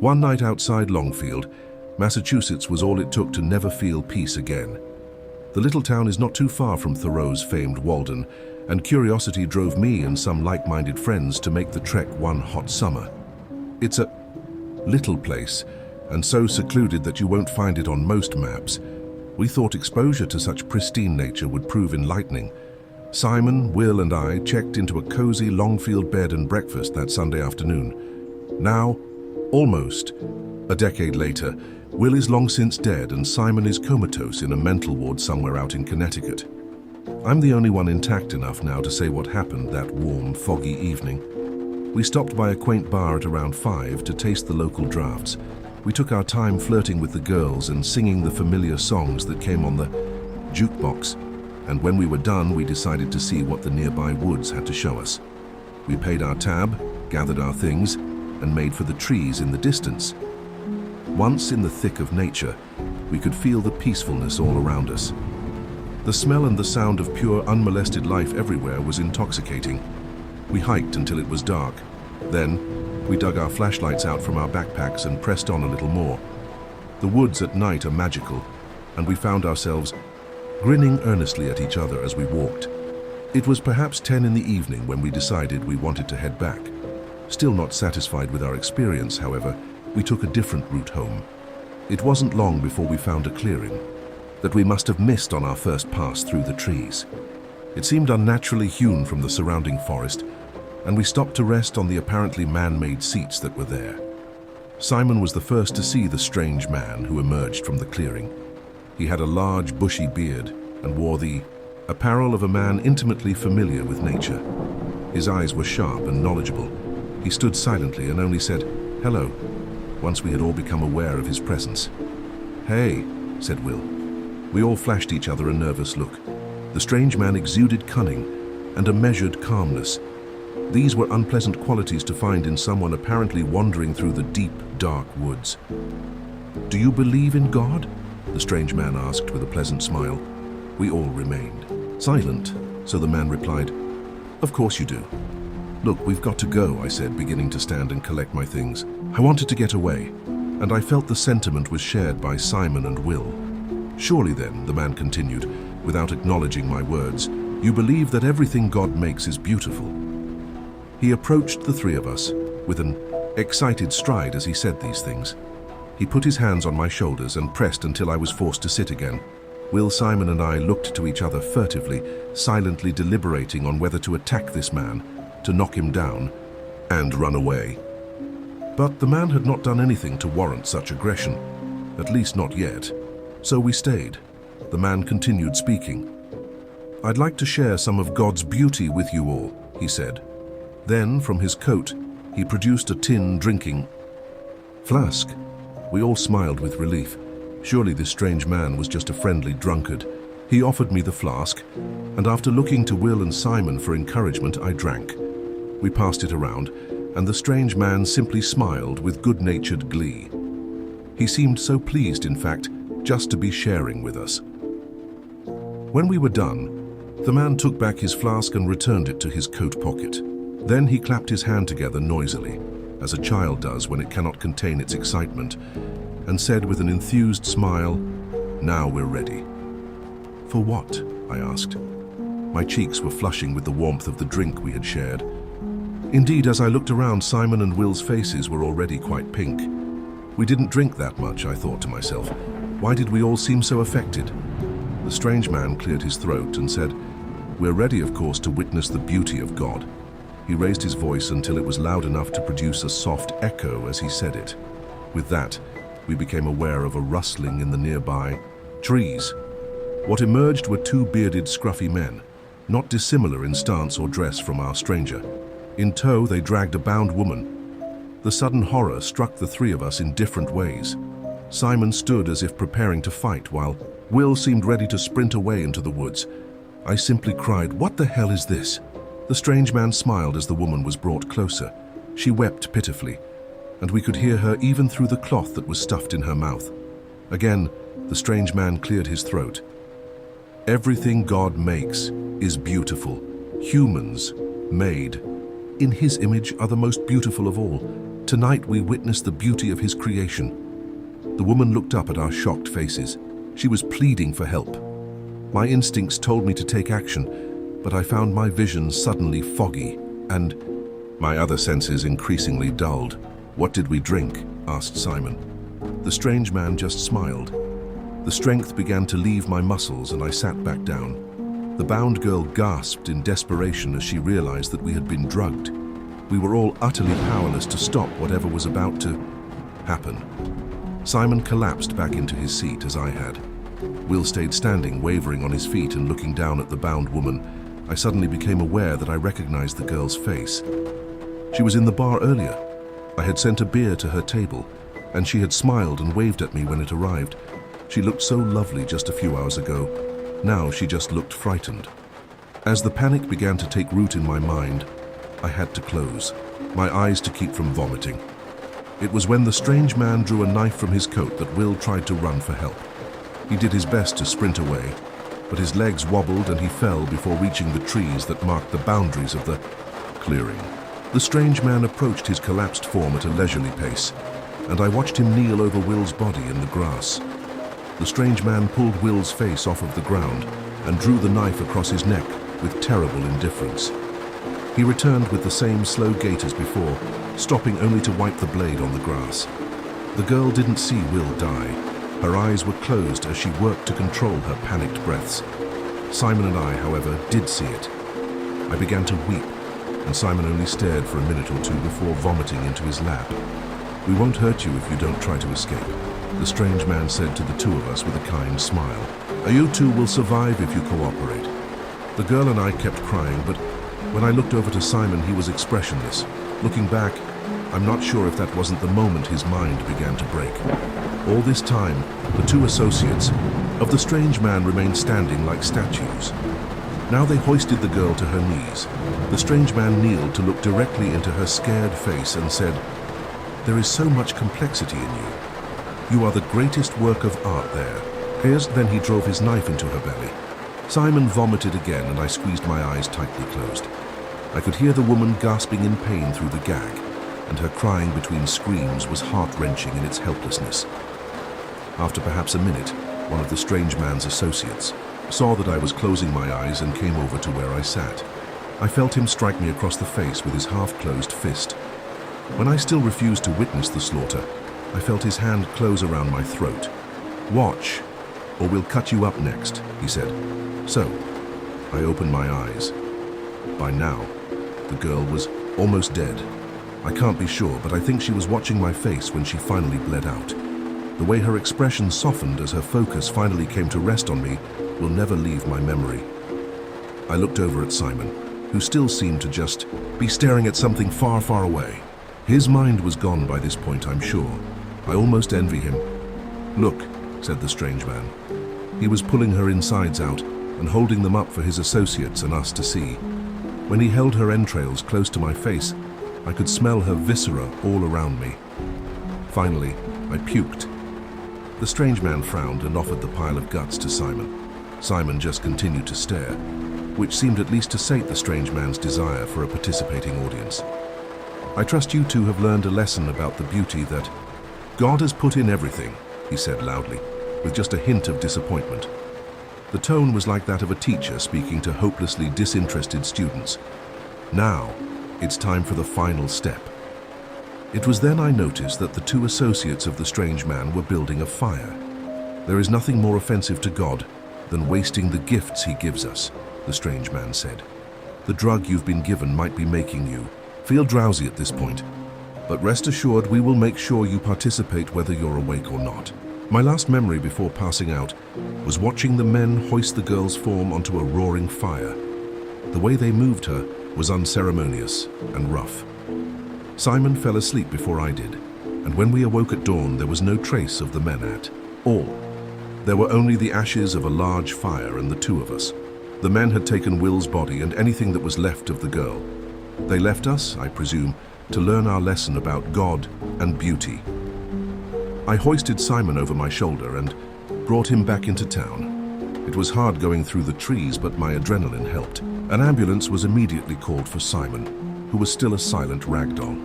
One night outside Longfield, Massachusetts was all it took to never feel peace again. The little town is not too far from Thoreau's famed Walden, and curiosity drove me and some like-minded friends to make the trek one hot summer. It's a little place, and so secluded that you won't find it on most maps. We thought exposure to such pristine nature would prove enlightening. Simon, Will, and I checked into a cozy Longfield bed and breakfast that Sunday afternoon. Now, almost a decade later, Will is long since dead and Simon is comatose in a mental ward somewhere out in Connecticut. I'm the only one intact enough now to say what happened that warm, foggy evening. We stopped by a quaint bar at around 5 to taste the local drafts. We took our time flirting with the girls and singing the familiar songs that came on the jukebox. And when we were done, we decided to see what the nearby woods had to show us. We paid our tab, gathered our things, and made for the trees in the distance. Once in the thick of nature, we could feel the peacefulness all around us. The smell and the sound of pure, unmolested life everywhere was intoxicating. We hiked until it was dark. Then, we dug our flashlights out from our backpacks and pressed on a little more. The woods at night are magical, and we found ourselves grinning earnestly at each other as we walked. It was perhaps 10 in the evening when we decided we wanted to head back. Still not satisfied with our experience, however, we took a different route home. It wasn't long before we found a clearing that we must have missed on our first pass through the trees. It seemed unnaturally hewn from the surrounding forest, and we stopped to rest on the apparently man-made seats that were there. Simon was the first to see the strange man who emerged from the clearing. He had a large, bushy beard and wore the apparel of a man intimately familiar with nature. His eyes were sharp and knowledgeable. He stood silently and only said, "Hello," once we had all become aware of his presence. "Hey," said Will. We all flashed each other a nervous look. The strange man exuded cunning and a measured calmness. These were unpleasant qualities to find in someone apparently wandering through the deep, dark woods. "Do you believe in God?" the strange man asked with a pleasant smile. We all remained silent, so the man replied, "Of course you do." "Look, we've got to go," I said, beginning to stand and collect my things. I wanted to get away, and I felt the sentiment was shared by Simon and Will. "Surely then," the man continued, without acknowledging my words, "you believe that everything God makes is beautiful." He approached the three of us with an excited stride as he said these things. He put his hands on my shoulders and pressed until I was forced to sit again. Will, Simon, and I looked to each other furtively, silently deliberating on whether to attack this man, to knock him down, and run away. But the man had not done anything to warrant such aggression, at least not yet. So we stayed. The man continued speaking. "I'd like to share some of God's beauty with you all," he said. Then, from his coat, he produced a tin drinking flask. We all smiled with relief. Surely this strange man was just a friendly drunkard. He offered me the flask, and after looking to Will and Simon for encouragement, I drank. We passed it around, and the strange man simply smiled with good-natured glee. He seemed so pleased, in fact, just to be sharing with us. When we were done, the man took back his flask and returned it to his coat pocket. Then he clapped his hand together noisily, as a child does when it cannot contain its excitement, and said with an enthused smile, "Now we're ready." "For what?" I asked. My cheeks were flushing with the warmth of the drink we had shared. Indeed, as I looked around, Simon and Will's faces were already quite pink. We didn't drink that much, I thought to myself. Why did we all seem so affected? The strange man cleared his throat and said, "We're ready, of course, to witness the beauty of God." He raised his voice until it was loud enough to produce a soft echo as he said it. With that, we became aware of a rustling in the nearby trees. What emerged were two bearded, scruffy men, not dissimilar in stance or dress from our stranger. In tow, they dragged a bound woman. The sudden horror struck the three of us in different ways. Simon stood as if preparing to fight, while Will seemed ready to sprint away into the woods. I simply cried, "What the hell is this?" The strange man smiled as the woman was brought closer. She wept pitifully, and we could hear her even through the cloth that was stuffed in her mouth. Again, the strange man cleared his throat. "Everything God makes is beautiful. Humans, made in His image, are the most beautiful of all. Tonight we witness the beauty of his creation. The woman looked up at our shocked faces. She was pleading for help. My instincts told me to take action, but I found my vision suddenly foggy and my other senses increasingly dulled. "What did we drink?" asked Simon. The strange man just smiled. The strength began to leave my muscles and I sat back down. The bound girl gasped in desperation as she realized that we had been drugged. We were all utterly powerless to stop whatever was about to happen. Simon collapsed back into his seat as I had. Will stayed standing, wavering on his feet and looking down at the bound woman. I suddenly became aware that I recognized the girl's face. She was in the bar earlier. I had sent a beer to her table, and she had smiled and waved at me when it arrived. She looked so lovely just a few hours ago. Now she just looked frightened. As the panic began to take root in my mind, I had to close my eyes to keep from vomiting. It was when the strange man drew a knife from his coat that Will tried to run for help. He did his best to sprint away, but his legs wobbled and he fell before reaching the trees that marked the boundaries of the clearing. The strange man approached his collapsed form at a leisurely pace, and I watched him kneel over Will's body in the grass. The strange man pulled Will's face off of the ground and drew the knife across his neck with terrible indifference. He returned with the same slow gait as before, stopping only to wipe the blade on the grass. The girl didn't see Will die. Her eyes were closed as she worked to control her panicked breaths. Simon and I, however, did see it. I began to weep, and Simon only stared for a minute or two before vomiting into his lap. "We won't hurt you if you don't try to escape," the strange man said to the two of us with a kind smile. "You two will survive if you cooperate." The girl and I kept crying, but when I looked over to Simon, he was expressionless. Looking back, I'm not sure if that wasn't the moment his mind began to break. All this time, the two associates of the strange man remained standing like statues. Now they hoisted the girl to her knees. The strange man kneeled to look directly into her scared face and said, "There is so much complexity in you. You are the greatest work of art there." Then he drove his knife into her belly. Simon vomited again and I squeezed my eyes tightly closed. I could hear the woman gasping in pain through the gag, and her crying between screams was heart-wrenching in its helplessness. After perhaps a minute, one of the strange man's associates saw that I was closing my eyes and came over to where I sat. I felt him strike me across the face with his half-closed fist. When I still refused to witness the slaughter, I felt his hand close around my throat. "Watch, or we'll cut you up next," he said. So, I opened my eyes. By now, the girl was almost dead. I can't be sure, but I think she was watching my face when she finally bled out. The way her expression softened as her focus finally came to rest on me will never leave my memory. I looked over at Simon, who still seemed to just be staring at something far, far away. His mind was gone by this point, I'm sure. I almost envy him. "Look," said the strange man. He was pulling her insides out and holding them up for his associates and us to see. When he held her entrails close to my face, I could smell her viscera all around me. Finally, I puked. The strange man frowned and offered the pile of guts to Simon. Simon just continued to stare, which seemed at least to sate the strange man's desire for a participating audience. "I trust you two have learned a lesson about the beauty that God has put in everything," he said loudly, with just a hint of disappointment. The tone was like that of a teacher speaking to hopelessly disinterested students. Now, it's time for the final step. It was then I noticed that the two associates of the strange man were building a fire. "There is nothing more offensive to God than wasting the gifts he gives us," the strange man said. "The drug you've been given might be making you feel drowsy at this point, but rest assured we will make sure you participate whether you're awake or not." My last memory before passing out was watching the men hoist the girl's form onto a roaring fire. The way they moved her was unceremonious and rough. Simon fell asleep before I did, and when we awoke at dawn there was no trace of the men at all. There were only the ashes of a large fire and the two of us. The men had taken Will's body and anything that was left of the girl. They left us, I presume, to learn our lesson about God and beauty. I hoisted Simon over my shoulder and brought him back into town. It was hard going through the trees, but my adrenaline helped. An ambulance was immediately called for Simon, who was still a silent ragdoll.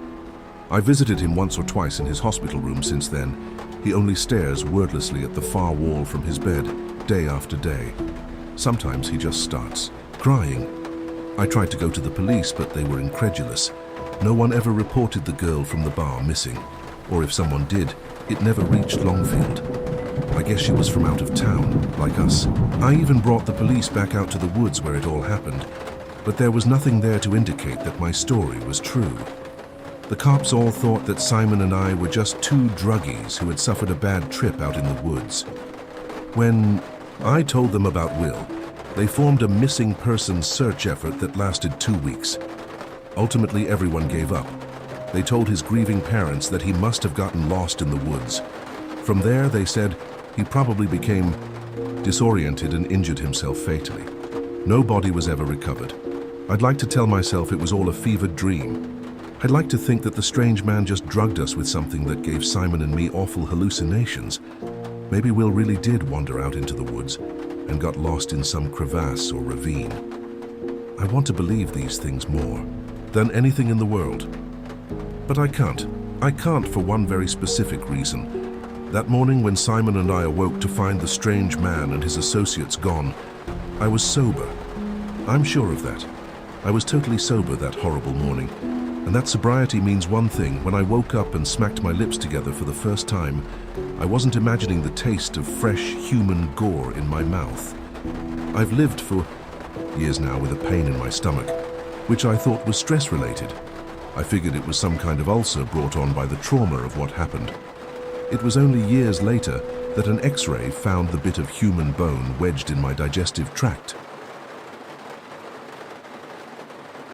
I visited him once or twice in his hospital room since then. He only stares wordlessly at the far wall from his bed, day after day. Sometimes he just starts crying. I tried to go to the police, but they were incredulous. No one ever reported the girl from the bar missing. Or if someone did, it never reached Longfield. I guess she was from out of town, like us. I even brought the police back out to the woods where it all happened, but there was nothing there to indicate that my story was true. The cops all thought that Simon and I were just two druggies who had suffered a bad trip out in the woods. When I told them about Will, they formed a missing persons search effort that lasted 2 weeks. Ultimately, everyone gave up. They told his grieving parents that he must have gotten lost in the woods. From there, they said, he probably became disoriented and injured himself fatally. No body was ever recovered. I'd like to tell myself it was all a fevered dream. I'd like to think that the strange man just drugged us with something that gave Simon and me awful hallucinations. Maybe Will really did wander out into the woods and got lost in some crevasse or ravine. I want to believe these things more than anything in the world. But I can't. I can't for one very specific reason. That morning when Simon and I awoke to find the strange man and his associates gone, I was sober. I'm sure of that. I was totally sober that horrible morning. And that sobriety means one thing. When I woke up and smacked my lips together for the first time, I wasn't imagining the taste of fresh human gore in my mouth. I've lived for years now with a pain in my stomach, which I thought was stress-related. I figured it was some kind of ulcer brought on by the trauma of what happened. It was only years later that an X-ray found the bit of human bone wedged in my digestive tract.